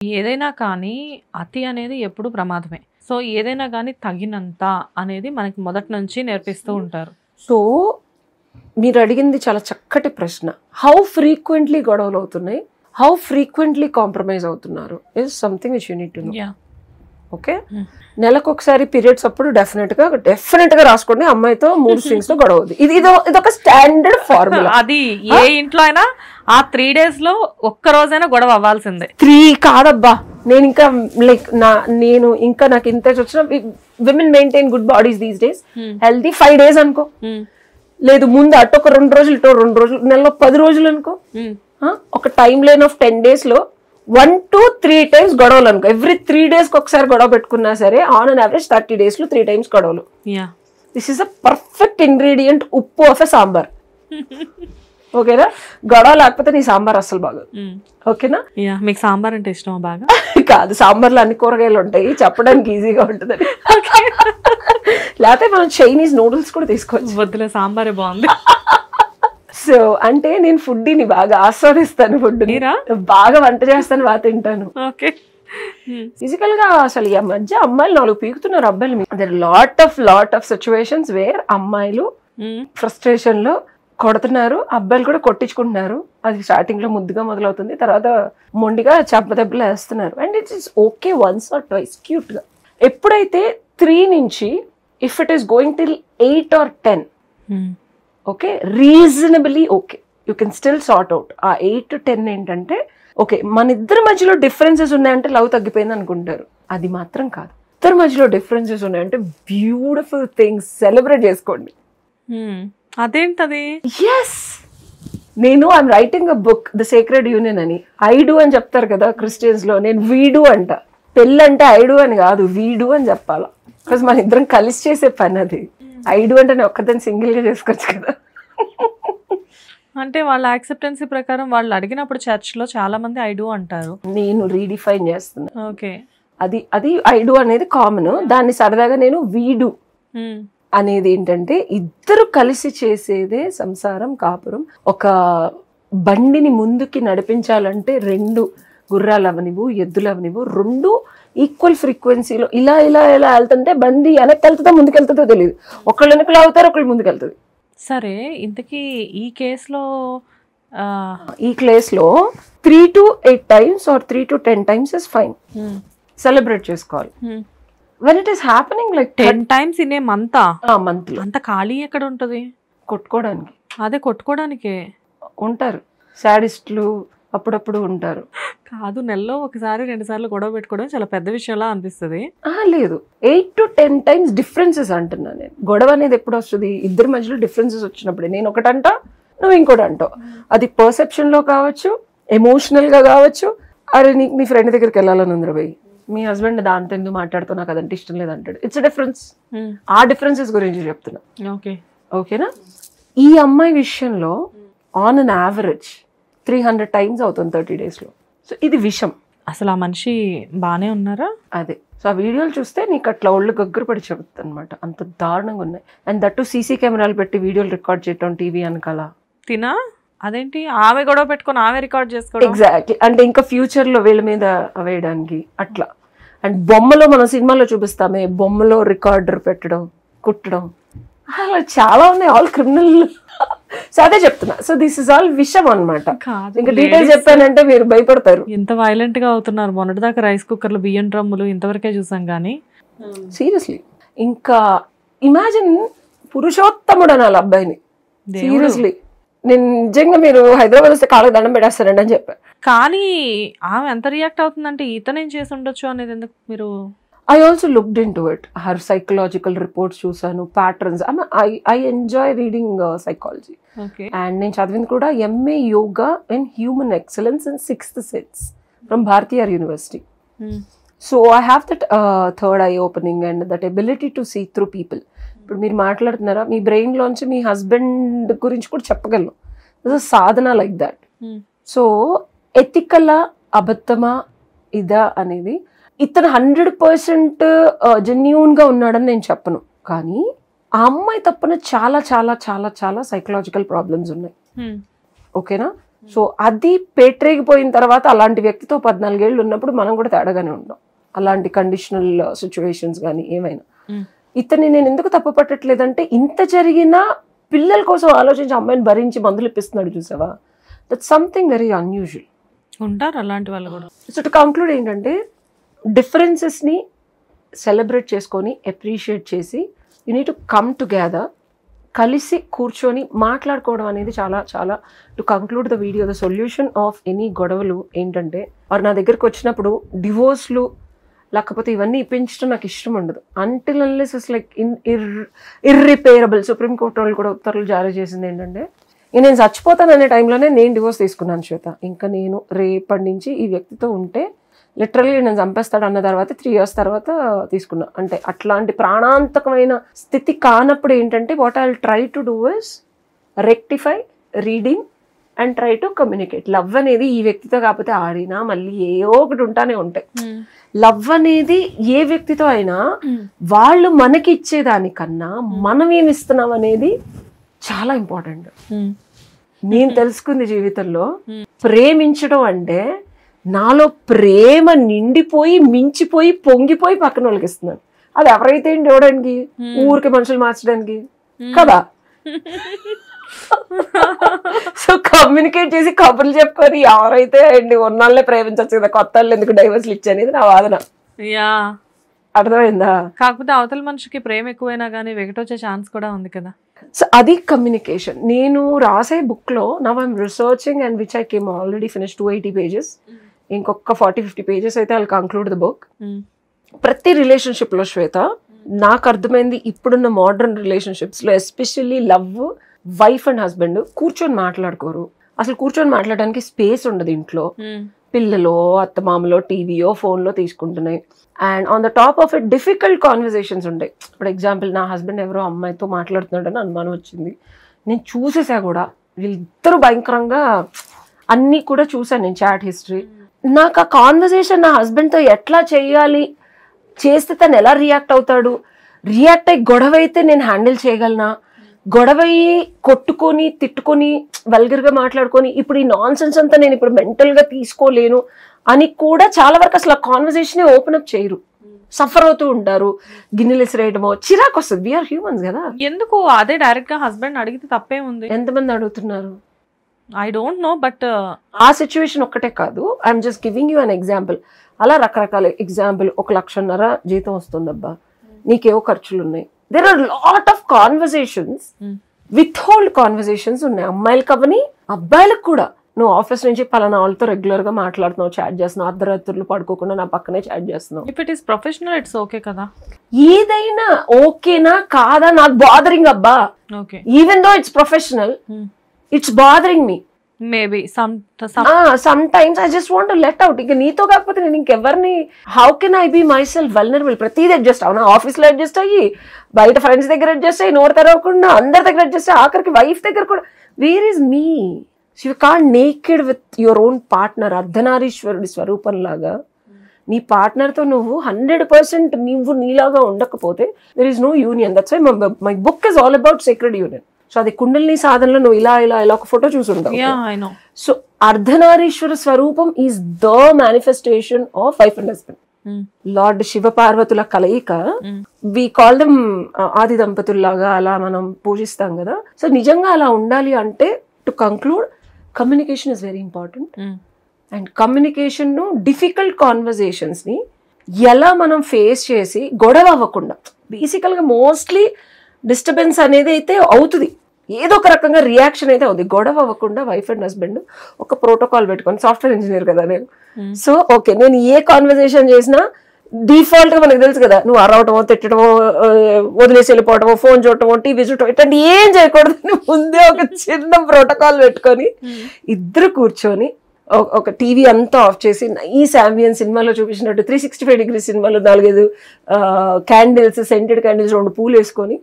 ఏదైనా కానీ అతి అనేది ఎప్పుడు ప్రమాదమే. సో ఏదైనా కానీ తగినంత అనేది మనకి మొదటి నుంచి నేర్పిస్తూ ఉంటారు. సో మీరు అడిగింది చాలా చక్కటి ప్రశ్న. హౌ ఫ్రీక్వెంట్లీ గొడవలు అవుతున్నాయి, హౌ ఫ్రీక్వెంట్లీ కాంప్రమైజ్ అవుతున్నారు is something which you need to know. Okay, నెలకు ఒకసారి పీరియడ్స్ అప్పుడు డెఫినెట్ గా రాసుకోండి అమ్మాయితో 3 స్ట్రింగ్స్ తో గొడవ అవుతుంది. ఇదొక స్టాండర్డ్ ఫార్ములా. అది ఏ ఇంట్లో అయినా ఆ 3 days లో ఒక్క రోజైనా గొడవ అవ్వాల్సిందే. 3 కాదబ్బా, నేను ఇంకా లైక్ నాకు ఇంత వచ్చిన women maintain good bodies these days. Healthy 5 days అనుకో, లేదు ముందు అటు ఒక 2 రోజులు ఇటు 2 రోజులు, నెలలో 10 రోజులు అనుకో, ఒక టైం లైన్ ఆఫ్ 10 days లో 1 to 3 times గొడవలు అనుకో. ఎవ్రీ 3 days ఒకసారి గొడవ పెట్టుకున్నా సరే ఆన్ అన్ యావరేజ్ 30 days లో 3 times గొడవలు. This is a perfect ingredient ఉప్పు ఆఫ్ ఎ సాంబార్. ఓకేనా, గొడవ లేకపోతే నీ సాంబార్ అసలు బాగోదు. ఓకేనా, మీకు సాంబార్ అంటే ఇష్టమా బాగా? కాదు, సాంబార్లో అన్ని కూరగాయలు ఉంటాయి, చెప్పడానికి ఈజీగా ఉంటుంది. లేకపోతే మనం చైనీస్ నూడిల్స్ కూడా తీసుకోవచ్చు. వద్దులే, సాంబారే బాగుంది. సో అంటే నేను ఫుడ్ని బాగా ఆస్వాదిస్తాను, ఫుడ్ బాగా వంట చేస్తాను, బాగా తింటాను. ఫిజికల్ గా అసలు ఈ మధ్య అమ్మాయిలు 4 పీకుతున్నారు అబ్బాయిలు. There lot of situations where అమ్మాయిలు ఫ్రస్ట్రేషన్ లో కొడుతున్నారు, అబ్బాయిలు కూడా కొట్టించుకుంటున్నారు. అది స్టార్టింగ్ లో ముద్దుగా మొదలవుతుంది, తర్వాత మొండిగా చెంపదెబ్బలు వేస్తున్నారు. And it's is okay once or twice cute గా. ఎప్పుడైతే 3 నుంచి if it is going till 8 or 10, okay, reasonably okay, you can still sort out. ఆ 8 to 10 ఏంటంటే ఓకే, మన ఇద్దరి మధ్యలో డిఫరెన్సెస్ ఉన్నాయంటే లవ్ తగ్గిపోయింది అనుకుంటారు. అది మాత్రం కాదు. ఇద్దరి మధ్యలో డిఫరెన్సెస్ ఉన్నాయంటే బ్యూటిఫుల్ థింగ్స్ సెలబ్రేట్ చేసుకోండి. అదేంటది? ఎస్, నేను I'm writing a book the sacred union అని. ఐడు అని చెప్తారు కదా క్రిస్టియన్స్ లో, నేను వీడు అంట. పెళ్ళి అంటే ఐడు అని కాదు, వీడు అని చెప్పాలా, బికాస్ మన ఇద్దరం కలిసి చేసే పని అది. ఐడు అంటే నేను ఒక్కదాన్ని సింగిల్ గా చేసుకోవచ్చు కదా. అంటే వాళ్ళ యాక్సెప్టెన్సీ ప్రకారం వాళ్ళు అడిగినప్పుడు చర్చ్ లో చాలా మంది ఐడు అంటారు, నేను రీడిఫైన్ చేస్తున్నా. ఓకే, అది ఐడు అనేది కామన్, దాన్ని సరదాగా నేను వీడు అనేది ఏంటంటే ఇద్దరు కలిసి చేసేదే సంసారం, కాపురం. ఒక బండిని ముందుకి నడిపించాలంటే 2 గుర్రాలు అవనివ్వు, ఎద్దులు అవనివ్వు, 2 ఈక్వల్ ఫ్రీక్వెన్సీలో ఇలా ఇలా ఇలా వెళ్తుంటే బండి వెనక్కి వెళ్తుందో ముందుకు వెళ్తుందో తెలియదు. ఒకళ్ళు వెనకలు అవుతారు, ఒకళ్ళు ముందుకు వెళ్తుంది. సరే, ఇంతకీ ఈ కేసులో 3 to 8 times or 3 to 10 times is fine. Celebrate చేసుకోవాలి. when it is happening like 10 times in a month, month లో అంత ఖాళీ ఎక్కడ ఉంటది కొట్టుకోవడానికి? అదే కొట్టుకోవడానికే ఉంటారు సాడిస్టులు, అప్పుడప్పుడు ఉంటారు. కాదు, నెలలో 1-2 సార్లు గొడవ పెట్టుకోవడం చాలా పెద్ద విషయంలా అనిపిస్తుంది. లేదు, 8 to 10 times డిఫరెన్సెస్ అంటున్నా నేను. గొడవ అనేది ఎప్పుడు వస్తుంది? ఇద్దరి మధ్యలో డిఫరెన్సెస్ వచ్చినప్పుడే. నేను ఒకటంటా, నువ్వు ఇంకోటి అంటావు. అది పర్సెప్షన్ లో కావచ్చు, ఎమోషనల్ గా కావచ్చు. అరే నీకు మీ ఫ్రెండ్ దగ్గరికి వెళ్ళాలని ఉందిరా భయ్, మీ హస్బెండ్ దాంతో ఎందుకు మాట్లాడుతూ నాకు అదంటే ఇష్టం లేదంటాడు. It's difference. ఆ డిఫరెన్సెస్ గురించి చెప్తున్నా. ఓకేనా? ఈ అమ్మాయి విషయంలో ఆన్ అన్ యావరేజ్ 300 times అవుతుంది 30 days లో. సో ఇది విషయం. అసలు ఆ మనిషి బానే ఉన్నారా? అదే. సో ఆ వీడియోలు చూస్తే నీకు అట్లా ఒళ్ళు గగ్గర పడి చెబుతుంది అనమాట, అంత దారుణంగా ఉన్నాయి. అండ్ దట్టు సీసీ కెమెరాలు పెట్టి వీడియోలు రికార్డ్ చేయటం టీవీ అనకాల. తినా అదేంటి ఆమె గొడవ పెట్టుకుని ఆమె రికార్డ్ చేసుకోవడం? ఎగ్జాక్ట్లీ. అంటే ఇంకా ఫ్యూచర్ లో వీళ్ళ మీద వేయడానికి అట్లా. అండ్ బొమ్మలో, మనం సినిమాలో చూపిస్తామే, బొమ్మలో రికార్డర్ పెట్టడం, కుట్టడం, అలా చాలా ఉన్నాయి, ఆల్ క్రిమినల్. సో అదే చెప్తున్నా. సో దిస్ ఇస్ ఆల్ విషయం అనమాట. ఇంకా డీటెయిల్స్ చెప్పానంటే మీరు భయపడతారు. ఎంత వైలెంట్ గా అవుతున్నారు. మొన్నటిదాకా రైస్ కుక్కర్లు, బియ్యం డ్రమ్ములు ఇంతవరకే చూసాం కానీ సీరియస్లీ. ఇంకా ఇమాజిన్, పురుషోత్తముడు అనాలి అబ్బాయిని. సీరియస్లీ, నేను నిజంగా మీరు హైదరాబాద్ వస్తే కాళ్ళకి దండం పెట్టేస్తానండి అని చెప్పాను. కానీ ఆమె ఎంత రియాక్ట్ అవుతుందంటే ఇతనేం చేసి ఉండొచ్చు అనేది ఎందుకు మీరు? I also looked into it. Her psychological reports చూసాను, patterns. I enjoy reading psychology. Okay. And నేను చదివింది కూడా MA Yoga in Human Excellence in 6th Sense from Bharatiya University. So I have that third eye opening and that ability to see through people. ఇప్పుడు మీరు మాట్లాడుతున్నారా, మీ brain లోంచి మీ husband గురించి కూడా చెప్పగలను. సాధన లైక్ దాట్. సో ఎథికలా, అబద్ధమా, ఇదా అనేది ఇతను 100% జెన్యూన్ గా ఉన్నాడని నేను చెప్పను. కానీ ఆ అమ్మాయి తప్పన చాలా చాలా చాలా చాలా సైకలాజికల్ ప్రాబ్లమ్స్ ఉన్నాయి. ఓకేనా? సో అది పేట్రేగిపోయిన తర్వాత అలాంటి వ్యక్తితో 14 ఏళ్ళు ఉన్నప్పుడు మనం కూడా తేడాగానే ఉంటాం. అలాంటి కండిషనల్ సిచ్యువేషన్స్ కానీ ఏమైనా. ఇతన్ని నేను ఎందుకు తప్పు పట్టట్లేదంటే ఇంత జరిగినా పిల్లల కోసం ఆలోచించి అమ్మాయిని భరించి మందులు ఇప్పిస్తున్నాడు చూసావా, దట్ సంథింగ్ వెరీ అన్యూజువల్. ఉంటారు అలాంటి వాళ్ళు కూడా. సో టు కంక్లూడ్ ఏంటంటే డిఫరెన్సెస్ని సెలబ్రేట్ చేసుకొని అప్రిషియేట్ చేసి you need to come together, కలిసి కూర్చొని మాట్లాడుకోవడం అనేది చాలా చాలా. To conclude the video, the solution of any గొడవలు ఏంటంటే, వారు నా దగ్గరకు వచ్చినప్పుడు డివోర్స్లు లేకపోతే ఇవన్నీ ఇప్పించడం నాకు ఇష్టం ఉండదు. Until unless it's like irreparable. Supreme court వాళ్ళు కూడా ఉత్తర్వులు జారీ చేసింది ఏంటంటే, నేను చచ్చిపోతాను అనే టైంలోనే నేను డివోర్స్ తీసుకున్నాను శ్వేత. ఇంకా నేను రేపటి నుంచి ఈ వ్యక్తితో ఉంటే లిటరల్లీ నేను చంపేస్తాడు అన్న తర్వాత 3 years తర్వాత తీసుకున్నా. అంటే అట్లాంటి ప్రాణాంతకమైన స్థితి కానప్పుడు ఏంటంటే what I will try to do is rectify, reading and try to communicate. Love అనేది ఈ వ్యక్తితో కాకపోతే ఆడినా మళ్ళీ ఏవో ఒకటి ఉంటానే ఉంటాయి. లవ్ అనేది ఏ వ్యక్తితో అయినా వాళ్ళు మనకి ఇచ్చేదానికన్నా మనం ఏమి ఇస్తున్నాం అనేది చాలా ఇంపార్టెంట్. నేను తెలుసుకుంది జీవితంలో, ప్రేమించడం అంటే నాలో ప్రేమ నిండిపోయి మించిపోయి పొంగిపోయి పక్కన వాళ్ళకి ఇస్తున్నాను. అది ఎవరైతే ఏంటి ఇవ్వడానికి, ఊరికి మనుషులు మార్చడానికి కదా. సో కమ్యూనికేట్ చేసి కబుర్లు చెప్పుకొని ఎవరైతే అండి ఉన్నాళ్ళే ప్రేమించచ్చు కదా, కొత్త వాళ్ళు ఎందుకు డైవర్స్లు ఇచ్చనేది నా వాదన. అర్థమైందా? కాకపోతే అవతల మనిషికి ప్రేమ ఎక్కువైనా కానీ వెగటొచ్చే ఛాన్స్ కూడా ఉంది కదా. సో అది కమ్యూనికేషన్. నేను రాసే బుక్ లో now I'm researching and which I came already finish 280 pages. ఇంకొక 40-50 pages అయితే ఐ కంక్లూడ్ ద బుక్. ప్రతి రిలేషన్షిప్ లో శ్వేత నాకు అర్థమైంది, ఇప్పుడున్న మోడర్న్ రిలేషన్షిప్స్ లో especially love, wife and husband కూర్చొని మాట్లాడుకోరు. అసలు కూర్చొని మాట్లాడడానికి స్పేస్ ఉండదు ఇంట్లో. పిల్లలో, అత్తమామలో, టీవీయో, ఫోన్లో తీసుకుంటున్నాయి. And on the top of it difficult conversations ఉంటాయి. ఫర్ ఎగ్జాంపుల్ నా హస్బెండ్ ఎవరో అమ్మాయితో మాట్లాడుతున్నాడని అనుమానం వచ్చింది. నేను చూసేసా కూడా, వీళ్ళిద్దరూ భయంకరంగా అన్నీ కూడా చూసాను నేను, చాట్ హిస్టరీ. నాకు ఆ కాన్వర్సేషన్ నా హస్బెండ్తో ఎట్లా చేయాలి, చేస్తే తను ఎలా రియాక్ట్ అవుతాడు, రియాక్ట్ అయ్యి గొడవ అయితే నేను హ్యాండిల్ చేయగలనా, గొడవ అయ్యి కొట్టుకొని తిట్టుకొని వల్గర్గా మాట్లాడుకొని ఇప్పుడు ఈ నాన్ సెన్స్ అంతా నేను ఇప్పుడు మెంటల్గా తీసుకోలేను అని కూడా చాలా వరకు అసలు ఆ కాన్వర్సేషన్ ఓపెన్ అప్ చేయరు. సఫర్ అవుతూ ఉంటారు, గిన్నెలు ఇసిరేయడమో, చిరాకు వస్తుంది. వీఆర్ హ్యూమన్స్ కదా. ఎందుకు అదే డైరెక్ట్ గా హస్బెండ్ అడిగితే తప్పే ఉంది? ఎంతమంది అడుగుతున్నారు? ఐ డోంట్ నో, బట్ ఆ సిచ్యువేషన్ ఒక్కటే కాదు, I'm just giving you an example. అలా రకరకాల ఎగ్జాంపుల్. 1,00,000 జీతం వస్తుందబ్బా, నీకేవో ఖర్చులు ఉన్నాయి. There are lot of conversations, withhold conversations ఉన్నాయి. అమ్మాయిలకు అవని, అబ్బాయిలకు కూడా. నువ్వు ఆఫీస్ నుంచి పలానా వాళ్ళతో రెగ్యులర్ గా మాట్లాడుతున్నావు, చాట్ చేస్తున్నావు, అర్ధరాత్రులు పడుకోకుండా నా పక్కనే చాట్ చేస్తున్నావు. If it is professional it's okay కదా. ఏదైనా ఓకేనా కాదా నాకు బాదరింగ్ అబ్బా. Even though it's professional, it's bothering me. Maybe sometimes I just want to let out. ఇక నీతో కాకపోతే నేను ఇంకెవరిని, how can I be myself vulnerable? ప్రతిదీ అడ్జస్ట్ అవునా, ఆఫీస్ లో అడ్జస్ట్ అయ్యి, బయట ఫ్రెండ్స్ దగ్గర అడ్జస్ట్ అయ్యి, నోరు తెరవకుండా అందరి దగ్గర అడ్జస్ట్ అయ్యి, ఆఖరికి వైఫ్ దగ్గర కూడా. Where is me? You can't naked with your own partner. అర్ధనారీశ్వరుడి స్వరూపం లాగా నీ పార్ట్నర్తో నువ్వు 100% నువ్వు నీలాగా ఉండకపోతే there is no union. That's why my book is all about sacred union. So అది కుండలిని సాధనలో నువ్వు ఇలా ఇలా ఇలా ఒక ఫోటో చూసుంటావు. సో అర్ధనారీశ్వర స్వరూపం is the manifestation of wife and husband. Lord Shiva పార్వతుల కలయిక. వి కాల్ దెమ్ ఆది దంపతుల్లాగా అలా మనం పూజిస్తాం కదా. సో నిజంగా అలా ఉండాలి అంటే, to conclude, communication is very important. And communication ను, డిఫికల్ట్ కాన్వర్సేషన్స్ ని ఎలా మనం ఫేస్ చేసి గొడవ అవ్వకుండా, బేసికల్ గా మోస్ట్లీ డిస్టర్బెన్స్ అనేది అయితే అవుతుంది, ఏదో ఒక రకంగా రియాక్షన్ అయితే అవుతుంది. గొడవ అవ్వకుండా వైఫ్ అండ్ హస్బెండ్ ఒక ప్రోటోకాల్ పెట్టుకొని, సాఫ్ట్వేర్ ఇంజనీర్ కదా నేను. సో ఓకే, నేను ఏ కాన్వర్సేషన్ చేసినా డిఫాల్ట్ గా మనకు తెలుసు కదా, నువ్వు అరవటమో, తిట్టడమో, వదిలేసి వెళ్ళిపోవటమో, ఫోన్ చూడటమో, టీవీ చూడటం, ఇట్లాంటి ఏం చేయకూడదు. ముందే ఒక చిన్న ప్రోటోకాల్ పెట్టుకొని ఇద్దరు కూర్చొని ఒక టీవీ అంతా ఆఫ్ చేసి, ఈ శాంబియన్ సినిమాలో చూపించినట్టు 365 degrees సినిమాలో 4-5 క్యాండిల్స్, సెంటెడ్ క్యాండిల్స్, 2 పూలు వేసుకొని,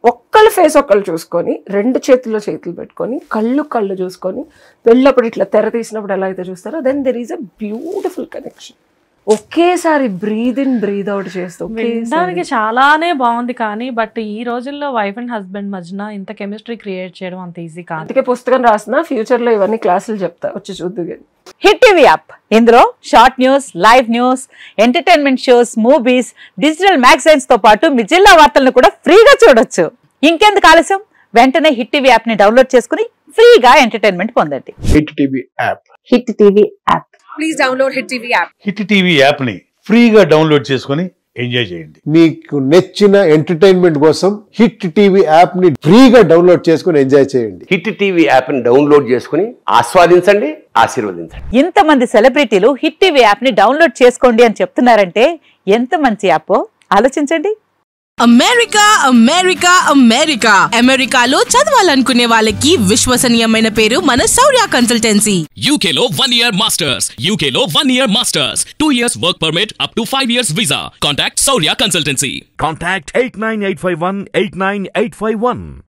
ఒక్కళ్ళ ఫేస్ ఒక్కళ్ళు చూసుకొని, 2 చేతుల్లో చేతులు పెట్టుకొని, కళ్ళు చూసుకొని, వెళ్ళప్పుడు ఇట్లా తెర తీసినప్పుడు ఎలా అయితే చూస్తారో, then there is a beautiful connection. ఒకేసారి బ్రీద్ ఇన్ బ్రీద్ అవుట్ చేస్తూ వినడానికి చాలానే బాగుంది, కానీ బట్ ఈ రోజుల్లో వైఫ్ అండ్ హస్బెండ్ మధ్యన ఇంత కెమిస్ట్రీ క్రియేట్ చేయడం అంత ఈజీ కాదు. అందుకే పుస్తకం రాసిన ఫ్యూచర్ లో ఇవన్నీ క్లాసులు చెప్తా, వచ్చి చూద్దు. హిట్ టీవీ యాప్, ఇందులో short news, live news, entertainment shows, movies, digital magazines తో పాటు మీ జిల్లా వార్తలను కూడా ఫ్రీగా చూడొచ్చు. ఇంకెందుకు ఆలస్యం, వెంటనే హిట్ టీవీ యాప్ ని డౌన్లోడ్ చేసుకుని ఫ్రీగా ఎంటర్టైన్మెంట్ పొందండి. Hit TV app. Hit TV app. Please download hit TV app. Hit TV app ని ఫ్రీగా డౌన్లోడ్ చేసుకుని ఎంజాయ్ చేయండి. మీకు నచ్చిన ఎంటర్టైన్మెంట్ కోసం హిట్ టీవీ యాప్ ని ఫ్రీగా డౌన్లోడ్ చేసుకుని ఎంజాయ్ చేయండి. హిట్ టీవీ యాప్ ని డౌన్లోడ్ చేసుకుని ఆస్వాదించండి, ఆశీర్వదించండి. ఇంతమంది సెలబ్రిటీలు హిట్ టీవీ యాప్ ని డౌన్లోడ్ చేసుకోండి అని చెప్తున్నారంటే ఎంత మంచి యాప్ ఆలోచించండి. అమెరికా అమెరికా అమెరికా అమెరికాలో చదవాలనుకునే వాళ్ళకి విశ్వసనీయమైన పేరు మన శౌర్య కన్సల్టెన్సీ. UK లో 1 year masters, UK లో 1 year masters, 2 years work permit up to 5 years visa. Contact Saurya Consultancy. Contact 89851 89851.